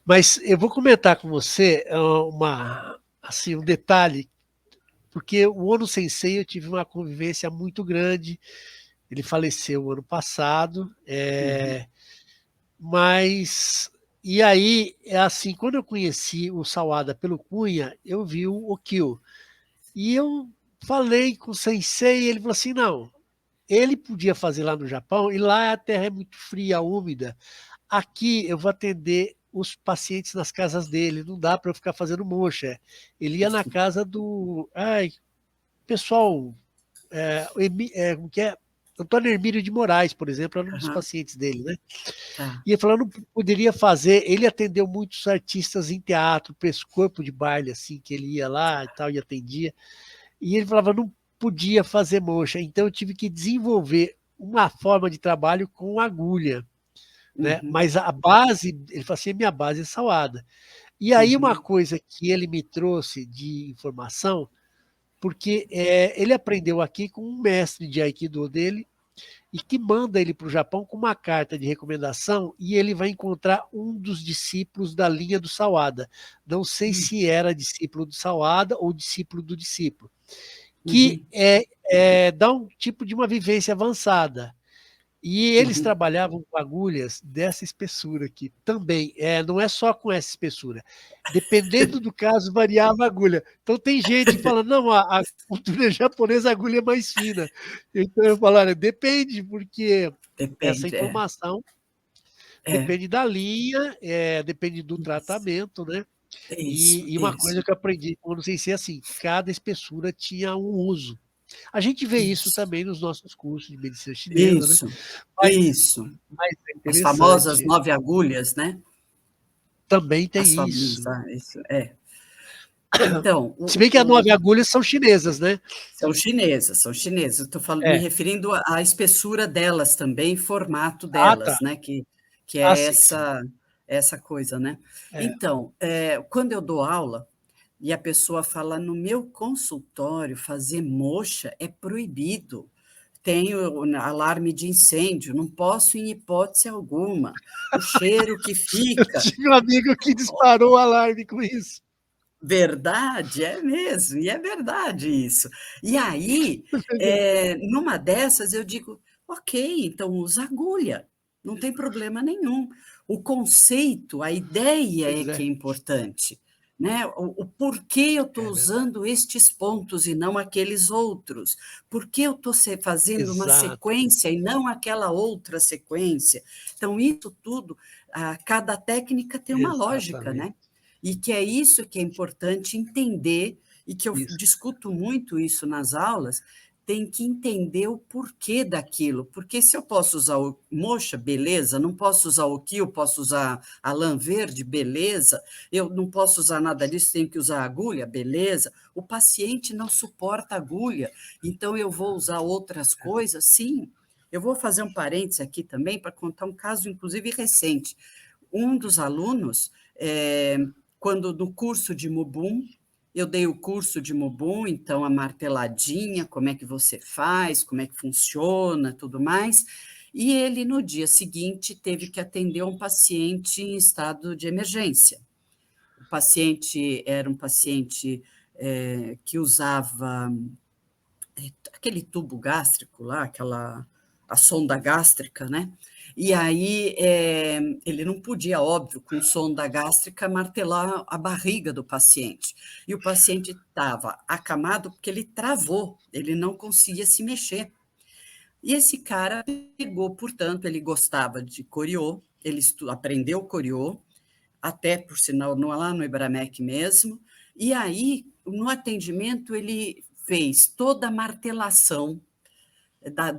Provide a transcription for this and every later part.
Mas eu vou comentar com você assim, um detalhe, porque o Ono Sensei eu tive uma convivência muito grande. Ele faleceu ano passado, Uhum, mas e aí, é assim, quando eu conheci o Sawada pelo Cunha, eu vi o Okio. E eu falei com o Sensei, e ele falou assim: não, ele podia fazer lá no Japão, e lá a terra é muito fria, úmida. Aqui eu vou atender os pacientes nas casas dele, não dá para eu ficar fazendo mocha. Ele ia na casa do. Ai, pessoal, como que é? Antônio Hermílio de Moraes, por exemplo, era um dos aham, pacientes dele, né? tá. E ele falou, não poderia fazer. Ele atendeu muitos artistas em teatro, corpo de baile, assim, que ele ia lá e tal, e atendia. E ele falava, não podia fazer mocha. Então eu tive que desenvolver uma forma de trabalho com agulha, né? Uhum, Mas a base, ele falou assim, minha base é salada. E aí uma uhum, coisa que ele me trouxe de informação, porque ele aprendeu aqui com um mestre de Aikido dele, e que manda ele para o Japão com uma carta de recomendação, e ele vai encontrar um dos discípulos da linha do Sawada. Não sei se era discípulo do Sawada ou discípulo do discípulo, que uhum, dá um tipo de uma vivência avançada. E eles uhum. trabalhavam com agulhas dessa espessura aqui também. Não é só com essa espessura. Dependendo do caso, variava a agulha. Então tem gente falando, não, a cultura japonesa a agulha é mais fina. Então eu falo, olha, depende, porque essa Depende, é. informação É, depende da linha, depende do tratamento, né? isso, E uma isso, coisa que eu aprendi, eu não sei se é assim, cada espessura tinha um uso. A gente vê isso isso, também nos nossos cursos de medicina chinesa, né? isso, Mas, isso. mas é As famosas interessante. 9 agulhas, né? Também tem As famosas, isso. isso, é. Então, Se bem que as 9 agulhas são chinesas, né? são chinesas, são chinesas. Estou me É. referindo à espessura delas também, formato Ah, tá. delas, né? Que Ah, é sim, sim. essa coisa, né? É. Então, quando eu dou aula e a pessoa fala, no meu consultório, fazer moxa é proibido. Tenho alarme de incêndio, não posso em hipótese alguma. O cheiro que Eu fica. tive um amigo que disparou o alarme com isso. Verdade, é mesmo, e é verdade isso. E aí, numa dessas eu digo: "Ok, então usa agulha, não tem problema nenhum". O conceito, a ideia é Pois que é, é importante, né, o porquê eu estou é verdade. usando estes pontos e não aqueles outros, por que eu estou fazendo uma Exato, sequência e não aquela outra sequência. Então isso tudo, cada técnica tem uma lógica, exatamente. né. E que é isso que é importante entender, e que eu Isso. discuto muito isso nas aulas, tem que entender o porquê daquilo, porque se eu posso usar o moxa, beleza, não posso usar o kill, posso usar a lã verde, beleza, eu não posso usar nada disso, tenho que usar agulha, beleza. O paciente não suporta agulha, então eu vou usar outras coisas, sim. Eu vou fazer um parêntese aqui também para contar um caso, inclusive, recente. Um dos alunos, quando no curso de Mubum, eu dei o curso de Mubum, então a marteladinha, como é que você faz, como é que funciona, tudo mais. E ele, no dia seguinte, teve que atender um paciente em estado de emergência. O paciente era um paciente que usava aquele tubo gástrico lá, a sonda gástrica, né? E aí ele não podia, óbvio, com sonda gástrica, martelar a barriga do paciente. E o paciente estava acamado porque ele travou, ele não conseguia se mexer. E esse cara pegou, portanto, ele gostava de Coriô, ele aprendeu Coriô, até por sinal lá no Ibramec mesmo, e aí, no atendimento, ele fez toda a martelação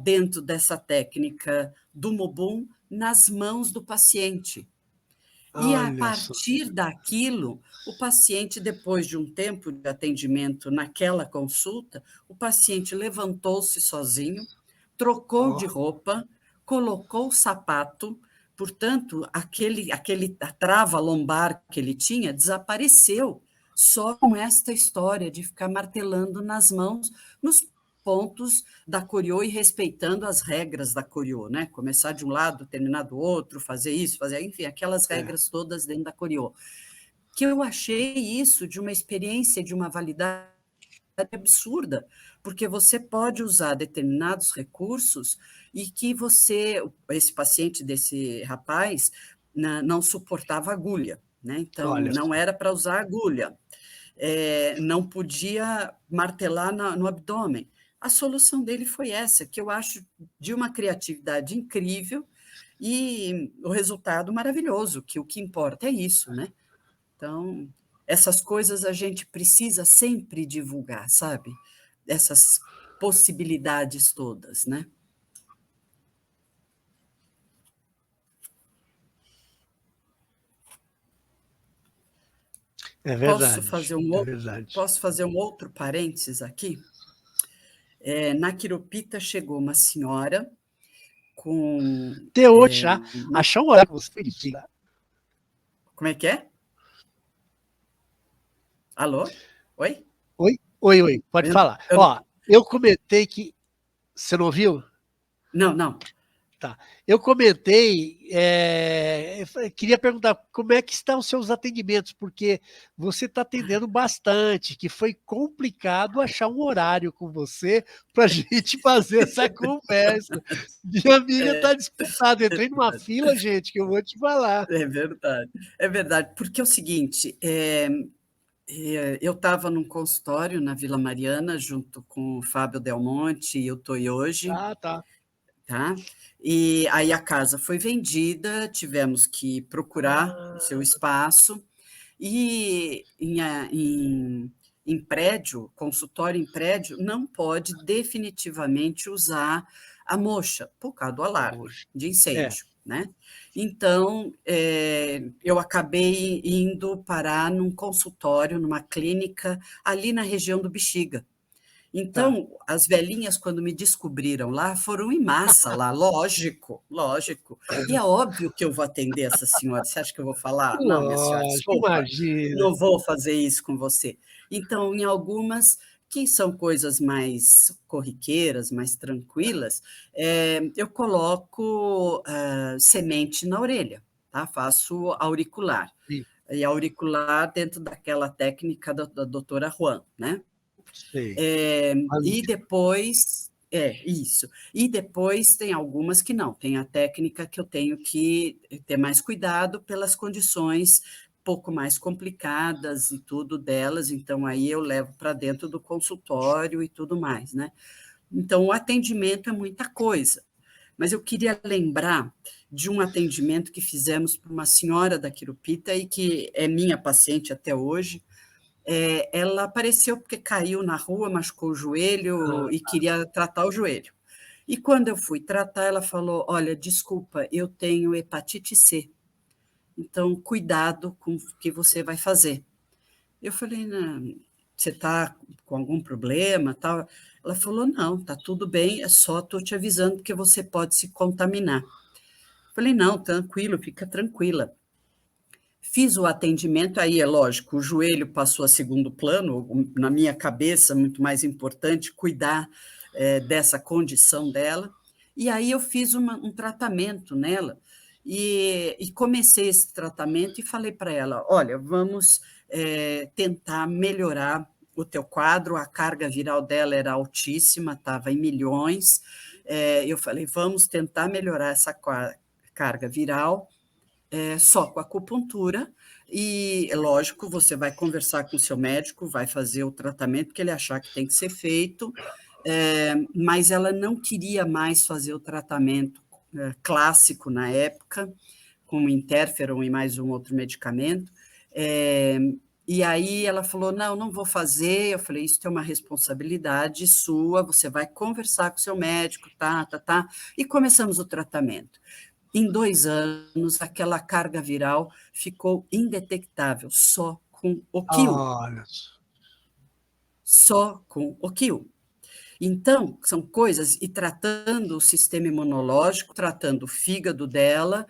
dentro dessa técnica do Mobum nas mãos do paciente. E a Olha só. partir daquilo, o paciente, depois de um tempo de atendimento naquela consulta, o paciente levantou-se sozinho, trocou Ó, de roupa, colocou o sapato, portanto, a trava lombar que ele tinha desapareceu, só com esta história de ficar martelando nas mãos, nos pontos da Coriô e respeitando as regras da Coriô, né? Começar de um lado, terminar do outro, fazer isso, fazer, enfim, aquelas regras todas dentro da Coriô. Que eu achei isso de uma experiência, de uma validade absurda, porque você pode usar determinados recursos e que esse paciente desse rapaz, não suportava agulha, né? Então, Olha não só. era para usar agulha, não podia martelar no abdômen. A solução dele foi essa, que eu acho de uma criatividade incrível e o resultado maravilhoso, que o que importa é isso, né? Então, essas coisas a gente precisa sempre divulgar, sabe? Essas possibilidades todas, né? É Posso verdade, fazer um é outro, verdade. posso fazer um outro parênteses aqui? Na Quiropita chegou uma senhora com... Até hoje, já, achar um horário com você, filha. Como é que é? Alô? Oi? Oi? Oi, oi, pode Eu, falar. eu, Ó, eu comentei que... Você não ouviu? não, não. Tá. Eu comentei, queria perguntar como é que estão os seus atendimentos, porque você está atendendo bastante, que foi complicado achar um horário com você para a gente fazer essa conversa. Minha amiga está disputada, entrei numa fila, gente, que eu vou te falar. É verdade, porque é o seguinte, eu estava num consultório na Vila Mariana, junto com o Fábio Del Monte e o Toyoji, Ah, tá. tá? E aí a casa foi vendida, tivemos que procurar o seu Ah, espaço, e em prédio, consultório em prédio, não pode definitivamente usar a moxa, por causa do alarme poxa. de É, incêndio, né? Então, eu acabei indo parar num consultório, numa clínica, ali na região do Bexiga. tá. Então, as velhinhas, quando me descobriram lá, foram em massa lá, lógico, lógico. E é óbvio que eu vou atender essa senhora. Você acha que eu vou falar? Não, minha senhora, Lógico, desculpa, imagina. não vou fazer isso com você. Então, em algumas que são coisas mais corriqueiras, mais tranquilas, eu coloco semente na orelha, tá? Faço auricular. Sim, E auricular dentro daquela técnica da doutora Juan, né? sei. E depois, isso. E depois tem algumas que não, tem a técnica que eu tenho que ter mais cuidado pelas condições pouco mais complicadas e tudo delas, então aí eu levo para dentro do consultório e tudo mais, né? Então o atendimento é muita coisa. Mas eu queria lembrar de um atendimento que fizemos para uma senhora da Quirupita e que é minha paciente até hoje, ela apareceu porque caiu na rua, machucou o joelho e queria tratar o joelho. E quando eu fui tratar, ela falou: Olha, desculpa, eu tenho hepatite C, então cuidado com o que você vai fazer. Eu falei: Não, você está com algum problema? Tal? Ela falou: Não, está tudo bem, é só estou te avisando porque você pode se contaminar. Eu falei: Não, tranquilo, fica tranquila. Fiz o atendimento, aí é lógico, o joelho passou a segundo plano, na minha cabeça, muito mais importante cuidar dessa condição dela. E aí eu fiz um tratamento nela, e comecei esse tratamento e falei para ela: olha, vamos tentar melhorar o teu quadro, a carga viral dela era altíssima, estava em milhões. Eu falei: vamos tentar melhorar essa carga viral só com acupuntura, e, lógico, você vai conversar com o seu médico, vai fazer o tratamento que ele achar que tem que ser feito, mas ela não queria mais fazer o tratamento clássico na época, com interferon e mais um outro medicamento, e aí ela falou: não, não vou fazer. Eu falei: isso é uma responsabilidade sua, você vai conversar com o seu médico, tá, e começamos o tratamento. Em 2 anos, aquela carga viral ficou indetectável, só com o Kill, Olha, só com o Kill. Então, são coisas, e tratando o sistema imunológico, tratando o fígado dela,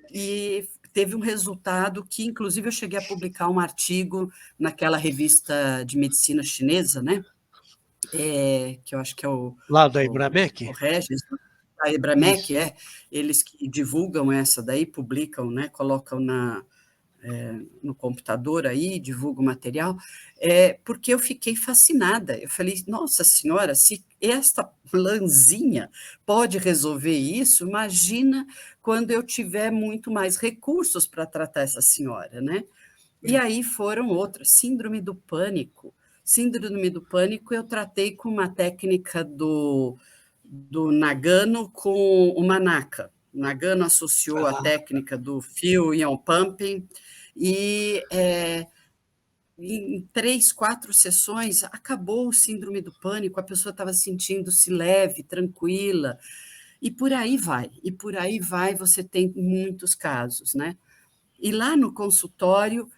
e teve um resultado que, inclusive, eu cheguei a publicar um artigo naquela revista de medicina chinesa, né? que eu acho que é Lá da o Ibramec? Regis, a Ebramec, Isso. eles que divulgam essa daí, publicam, né, colocam no computador aí, divulga o material, porque eu fiquei fascinada. Eu falei, nossa senhora, se esta lãzinha pode resolver isso, imagina quando eu tiver muito mais recursos para tratar essa senhora, né? E aí foram outras, síndrome do pânico. Síndrome do pânico eu tratei com uma técnica do Nagano com o Manaka. O Nagano associou a Ah, técnica do Feel Ion Pumping e em 3, 4 sessões acabou o síndrome do pânico, a pessoa estava sentindo-se leve, tranquila, e por aí vai, você tem muitos casos, né? E lá no consultório,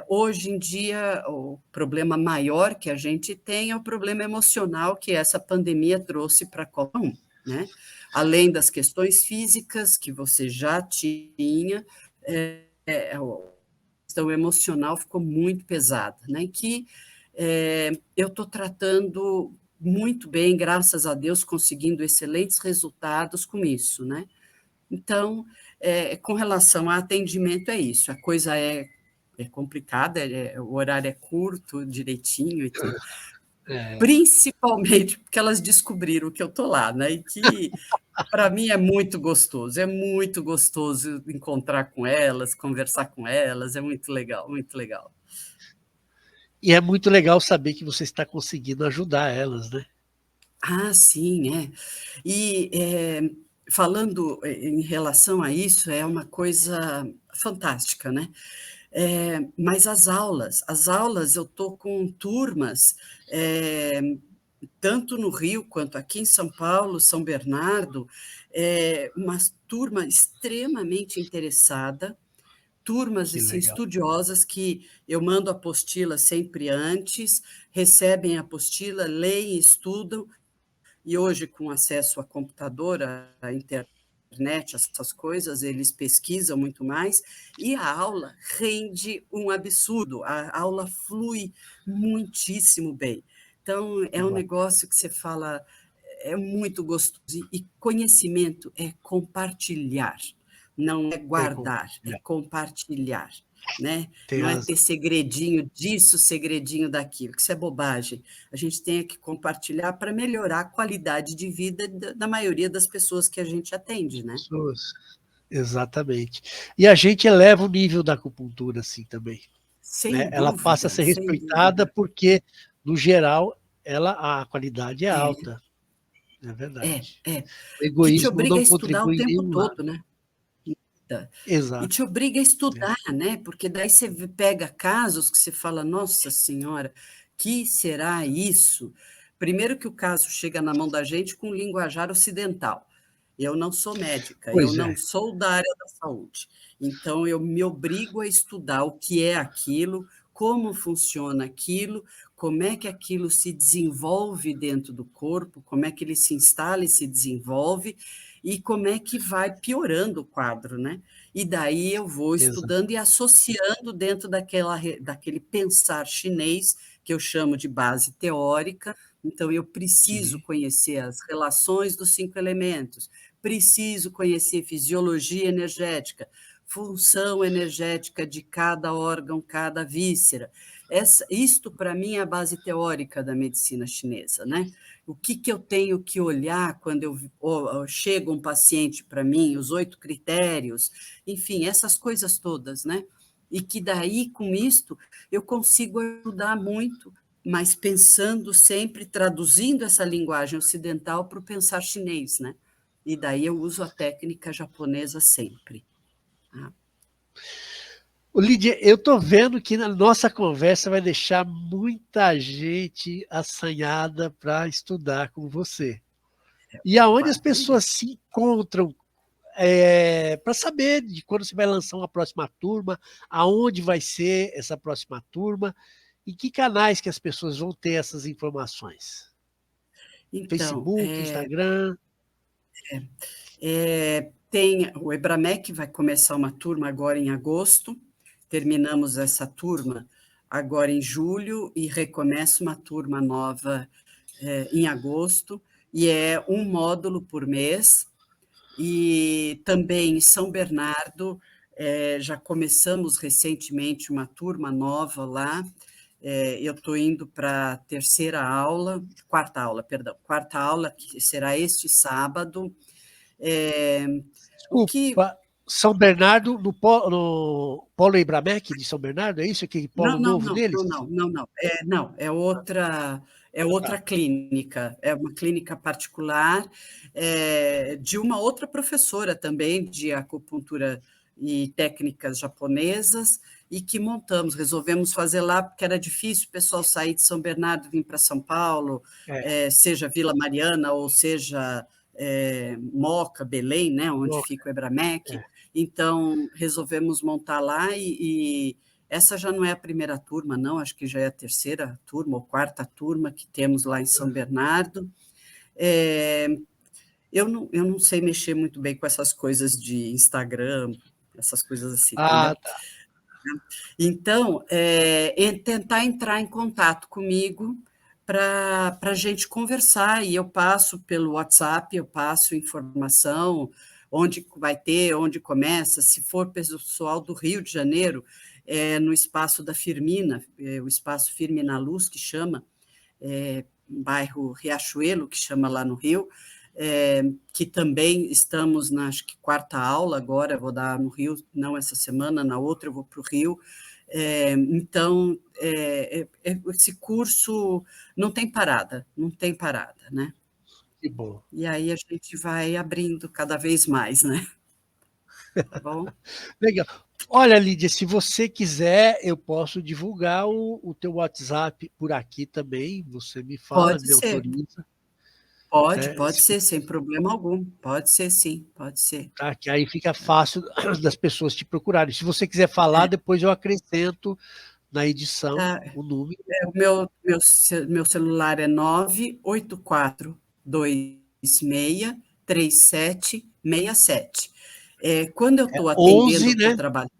hoje em dia, o problema maior que a gente tem é o problema emocional que essa pandemia trouxe para qualquer um, né? Além das questões físicas que você já tinha, a questão emocional ficou muito pesada, né? Que eu estou tratando muito bem, graças a Deus, conseguindo excelentes resultados com isso, né? Então, com relação a atendimento, é isso. A coisa é complicada, o horário é curto, direitinho e tudo. é. Principalmente porque elas descobriram que eu estou lá, né? E que, para mim, é muito gostoso encontrar com elas, conversar com elas, é muito legal, muito legal. E é muito legal saber que você está conseguindo ajudar elas, né? Ah, sim, é. E falando em relação a isso, é uma coisa fantástica, né? Mas as aulas eu estou com turmas, é, tanto no Rio quanto aqui em São Paulo, São Bernardo, uma turma extremamente interessada, turmas Que assim, legal. estudiosas que eu mando a apostila sempre antes, recebem a apostila, leem, estudam, e hoje, com acesso a computador, à internet, essas coisas, eles pesquisam muito mais, e a aula rende um absurdo, a aula flui muitíssimo bem. Então, Que é um bom. negócio que você fala, é muito gostoso, e conhecimento é compartilhar, não é É guardar, é compartilhar. compartilhar. Né? Tem Não é razão. ter segredinho disso, segredinho daquilo, que isso é bobagem. A gente tem que compartilhar para melhorar a qualidade de vida da maioria das pessoas que a gente atende, né? Pessoas. Exatamente. E a gente eleva o nível da acupuntura assim também, né? Ela passa a ser Sem respeitada dúvida. porque, no geral, a qualidade é É, alta, é é, verdade. é. O Que te egoísmo obriga não a estudar o contribui em tempo nenhum lado. todo, né? E Exato. te obriga a É. estudar, né? Porque daí você pega casos que você fala, nossa senhora, que será isso? Primeiro que o caso chega na mão da gente com linguajar ocidental. Eu não sou médica, eu Pois é, não sou da área da saúde. Então, eu me obrigo a estudar o que é aquilo, como funciona aquilo, como é que aquilo se desenvolve dentro do corpo, como é que ele se instala e se desenvolve, e como é que vai piorando o quadro, né? E daí eu vou exato. estudando e associando dentro daquele pensar chinês, que eu chamo de base teórica. Então, eu preciso Sim, conhecer as relações dos 5 elementos, preciso conhecer fisiologia energética, função energética de cada órgão, cada víscera. Isto, para mim, é a base teórica da medicina chinesa, né? O que eu tenho que olhar quando chega um paciente para mim, os 8 critérios, enfim, essas coisas todas, né? E que daí, com isto, eu consigo ajudar muito, mas pensando sempre, traduzindo essa linguagem ocidental para o pensar chinês, né? E daí eu uso a técnica japonesa sempre. Ah, ô Lídia, eu estou vendo que na nossa conversa vai deixar muita gente assanhada para estudar com você. E aonde as vai. pessoas se encontram para saber de quando você vai lançar uma próxima turma, aonde vai ser essa próxima turma, e que canais que as pessoas vão ter essas informações? Então, Facebook, Instagram? tem o Ebramec vai começar uma turma agora em agosto, terminamos essa turma agora em julho e recomeça uma turma nova em agosto, e é um módulo por mês. E também em São Bernardo, já começamos recentemente uma turma nova lá. Eu estou indo para a quarta aula, que será este sábado. O que Desculpa, São Bernardo, no Polo Ibramec de São Bernardo, é isso? Aquele Não, polo não, novo não, deles? não, não, não, não. Não, é outra Tá. clínica, é uma clínica particular, de uma outra professora também de acupuntura e técnicas japonesas, e que resolvemos fazer lá, porque era difícil o pessoal sair de São Bernardo e vir para São Paulo, É, seja Vila Mariana ou seja Moca, Belém, né, onde no- fica o Ebramec. é. Então, resolvemos montar lá e essa já não é a primeira turma, não, acho que já é a terceira turma ou quarta turma que temos lá em São Bernardo. É, eu não sei mexer muito bem com essas coisas de Instagram, essas coisas assim, Ah, entendeu? tá. Então, tentar entrar em contato comigo para a gente conversar, e eu passo pelo WhatsApp, eu passo informação, onde vai ter, onde começa, se for pessoal do Rio de Janeiro, no espaço da Firmina, o espaço Firmina Luz, que chama, bairro Riachuelo, que chama lá no Rio, que também estamos na, acho que, quarta aula agora, vou dar no Rio, não essa semana, na outra eu vou para o Rio. Então, esse curso não tem parada, não tem parada, né? Que bom. E aí a gente vai abrindo cada vez mais, né? Tá bom? Legal. Olha, Lídia, se você quiser, eu posso divulgar o teu WhatsApp por aqui também. Você me fala, Pode me ser, autoriza, né? pode ser, sem problema algum. Pode ser, sim, pode ser. Tá? Que aí fica fácil das pessoas te procurarem. Se você quiser falar, É, depois eu acrescento na edição tá. o número. Meu celular é 984263767. Quando eu estou atendendo, eu 11, estou né? trabalhando.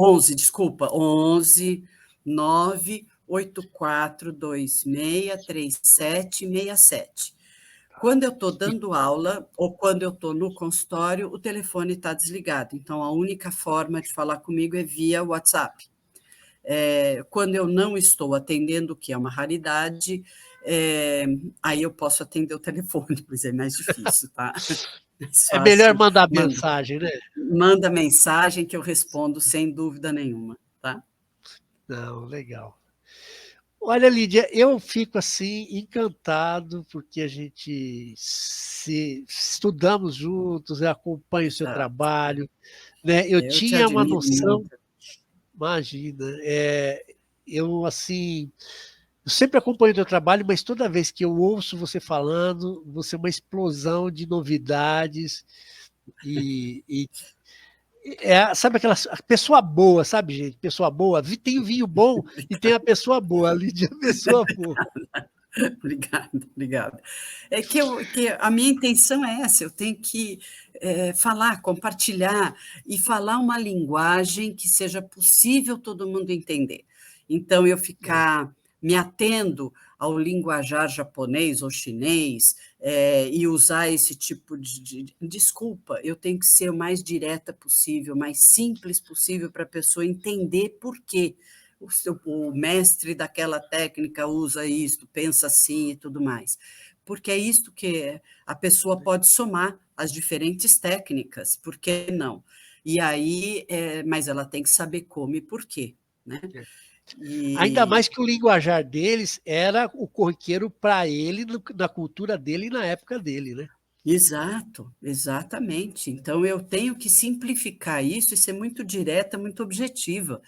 11, desculpa, 11 984263767. Quando eu estou E dando aula ou quando eu estou no consultório, o telefone está desligado. Então, a única forma de falar comigo é via WhatsApp. Quando eu não estou atendendo, que é uma raridade, aí eu posso atender o telefone, mas é mais difícil, tá? Mais é melhor fácil, mandar mensagem, né? manda mensagem que eu respondo sem dúvida nenhuma, tá? Não, legal. Olha, Lídia, eu fico assim encantado porque a gente se estudamos juntos, eu acompanho o seu Exato. trabalho, né? Eu Eu te tinha uma admiro noção, muito. imagina, eu assim, eu sempre acompanho o teu trabalho, mas toda vez que eu ouço você falando, você é uma explosão de novidades e sabe aquela pessoa boa, sabe, gente? Pessoa boa. Tem o vinho bom e tem a pessoa boa, a Lídia é a pessoa boa. Obrigada, obrigada. Que a minha intenção é essa, eu tenho que falar, compartilhar e falar uma linguagem que seja possível todo mundo entender. Então, eu É, ficar me atendo ao linguajar japonês ou chinês e usar esse tipo desculpa, eu tenho que ser o mais direta possível, mais simples possível para a pessoa entender por quê o mestre daquela técnica usa isto, pensa assim e tudo mais. Porque é isto que a pessoa pode somar as diferentes técnicas, por que não? E aí, mas ela tem que saber como e por quê, né? é. Ainda E mais que o linguajar deles era o corriqueiro para ele, na cultura dele e na época dele, né? exato, exatamente. Então eu tenho que simplificar isso e ser muito direta, muito objetiva.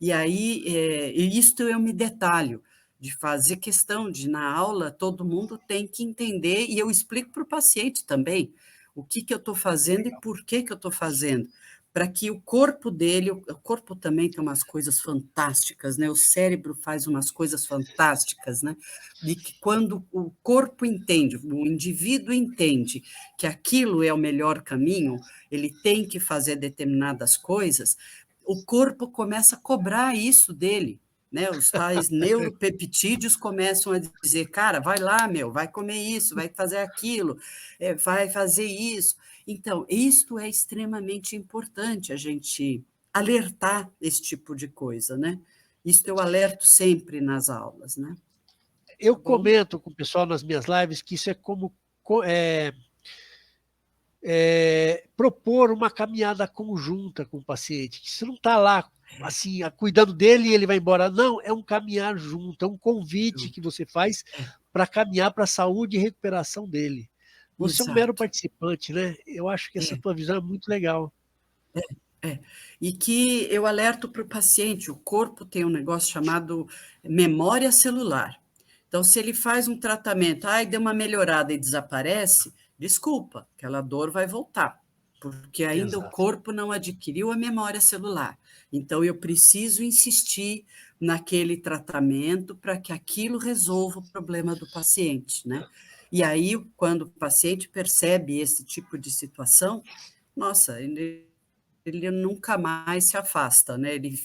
E aí, e isto eu me detalho, de fazer questão de, na aula, todo mundo tem que entender, e eu explico para o paciente também o que eu estou fazendo e por que eu estou fazendo, para que o corpo dele, o corpo também tem umas coisas fantásticas, né? O cérebro faz umas coisas fantásticas, né? De que quando o corpo entende, o indivíduo entende que aquilo é o melhor caminho, ele tem que fazer determinadas coisas, o corpo começa a cobrar isso dele. né? Os tais neuropeptídeos começam a dizer, cara, vai lá, meu, vai comer isso, vai fazer aquilo, vai fazer isso. Então, isto é extremamente importante, a gente alertar esse tipo de coisa, né? Isso eu alerto sempre nas aulas, né? Eu Tá bom? comento com o pessoal nas minhas lives que isso é como propor uma caminhada conjunta com o paciente. Que você não está lá assim, cuidando dele e ele vai embora. Não, é um caminhar junto, é um convite que você faz É, para caminhar para a saúde e recuperação dele. Você é um mero exato. participante, né? Eu acho que essa É, tua visão é muito legal. é. E que eu alerto para o paciente, o corpo tem um negócio chamado memória celular. Então, se ele faz um tratamento, ai, deu uma melhorada e desaparece, desculpa, aquela dor vai voltar, porque ainda o Exato. corpo não adquiriu a memória celular. Então, eu preciso insistir naquele tratamento para que aquilo resolva o problema do paciente, né? E aí, quando o paciente percebe esse tipo de situação, nossa, ele nunca mais se afasta, né? Ele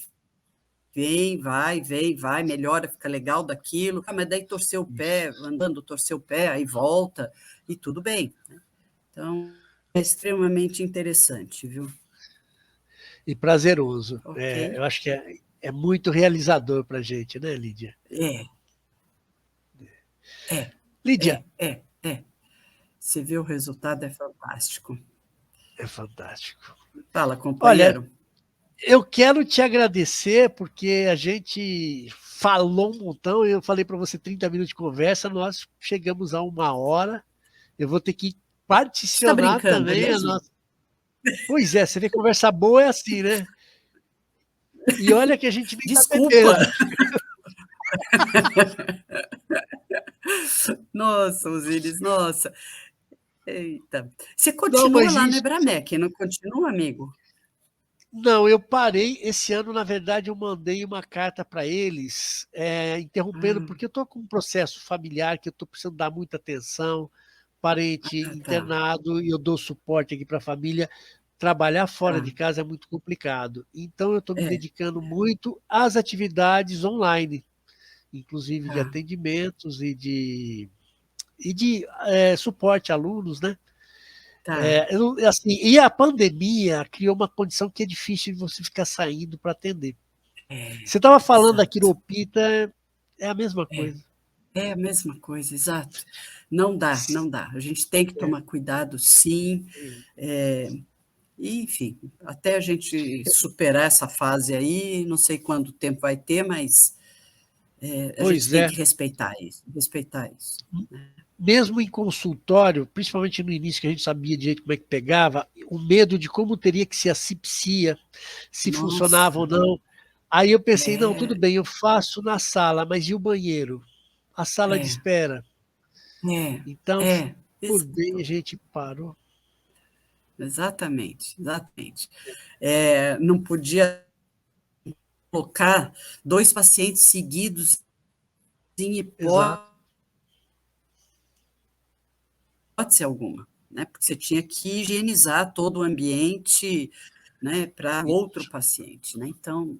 vem, vai, melhora, fica legal daquilo, mas daí torceu o pé, Isso. andando, torceu o pé, aí volta, e tudo bem. Então, é extremamente interessante, viu? E prazeroso. Ok? Eu acho que é muito realizador para a gente, né, Lídia? É, é, Lídia, é. Você vê o resultado, é fantástico. é fantástico. Fala, Olha, companheiro. eu quero te agradecer porque a gente falou um montão. Eu falei para você 30 minutos de conversa, nós chegamos a 1 hora. Eu vou ter que Você está particionar brincando, é também a mesmo? nossa. Pois é, você vê, conversa boa é assim, né? E olha que a gente nem está Desculpa. bebendo. Nossa, Osíris, nossa. Eita. Você Não, continua mas lá no isso. Ebramec, não continua, amigo? Não, eu parei. Esse ano, na verdade, eu mandei uma carta para eles, interrompendo, Ah, porque eu estou com um processo familiar que eu estou precisando dar muita atenção, parente tá, internado, e eu dou suporte aqui para a família. Trabalhar fora tá. de casa é muito complicado. Então, eu estou me É, dedicando muito às atividades online, inclusive de tá, atendimentos e de suporte a alunos, né? tá. Assim, e a pandemia criou uma condição que é difícil de você ficar saindo para atender. É, Você estava falando da exato. quiropita, é a mesma É, coisa. é a mesma coisa, exato. Não dá, não dá. A gente tem que tomar cuidado, sim. É, e, enfim, até a gente superar essa fase aí, não sei quanto tempo vai ter, mas a gente Pois tem é. que respeitar isso, respeitar isso. Mesmo em consultório, principalmente no início que a gente sabia direito como é que pegava, o medo de como teria que ser asepsia, se funcionava Nossa, ou não. Aí eu pensei, não, tudo é, bem, eu faço na sala, mas e o banheiro? A sala de é, espera. Então, é, por bem, a exato. gente parou. Exatamente, exatamente. Não podia colocar 2 pacientes seguidos em Exato. hipótese alguma, né, porque você tinha que higienizar todo o ambiente, né, para o outro paciente, né. Então,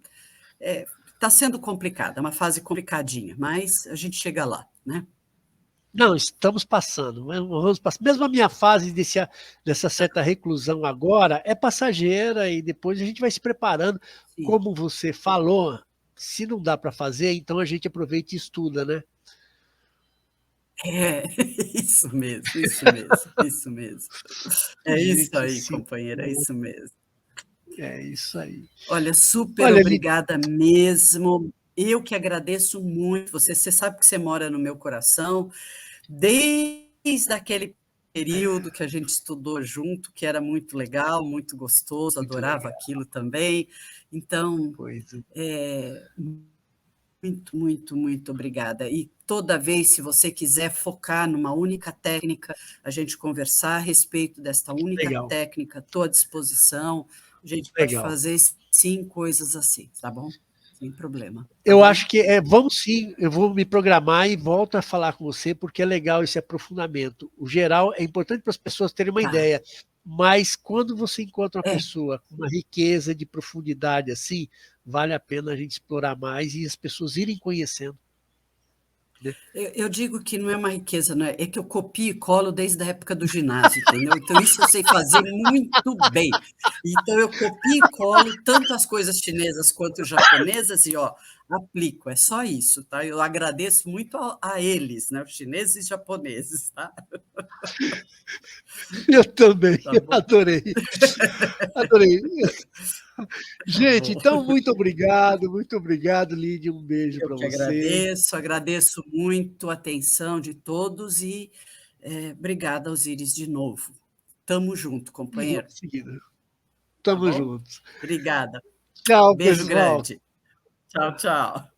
está sendo complicado, é uma fase complicadinha, mas a gente chega lá, né. Não, estamos passando, vamos passar. Mesmo a minha fase dessa certa reclusão agora é passageira e depois a gente vai se preparando. Sim. Como você falou, se não dá para fazer, então a gente aproveita e estuda, né? É, isso mesmo, isso mesmo, isso mesmo. A É isso gente aí, se companheira, é isso mesmo. é isso aí. Olha, super Olha, obrigada mesmo. Eu que agradeço muito você sabe que você mora no meu coração, desde aquele período que a gente estudou junto, que era muito legal, muito gostoso, muito adorava legal. aquilo também. Então, Pois é. muito, muito, muito obrigada. E toda vez, se você quiser focar numa única técnica, a gente conversar a respeito desta única Legal, técnica, estou à disposição. A gente pode legal. fazer, sim, coisas assim, tá bom? Sem problema, tá Eu bom? acho que vamos sim, eu vou me programar e volto a falar com você, porque é legal esse aprofundamento. O geral é importante para as pessoas terem uma Tá. ideia, mas quando você encontra uma É, pessoa com uma riqueza de profundidade assim, vale a pena a gente explorar mais e as pessoas irem conhecendo. Né? Eu digo que não é uma riqueza, não é? É que eu copio e colo desde a época do ginásio, entendeu? Então, isso eu sei fazer muito bem. Então, eu copio e colo tanto as coisas chinesas quanto japonesas e, ó, aplico. É só isso, tá? Eu agradeço muito a eles, né? Os chineses e japoneses, tá? Eu também, Tá bom? adorei. Adorei. Tá Gente, bom. então, muito obrigado, Lídia. Um beijo Eu para que você. agradeço muito a atenção de todos e obrigada, Osíris, de novo. Tamo junto, E companheiro. vamos seguindo. Tá Tamo bom? juntos. Obrigada. Tchau, Beijo pessoal. grande. Tchau, tchau.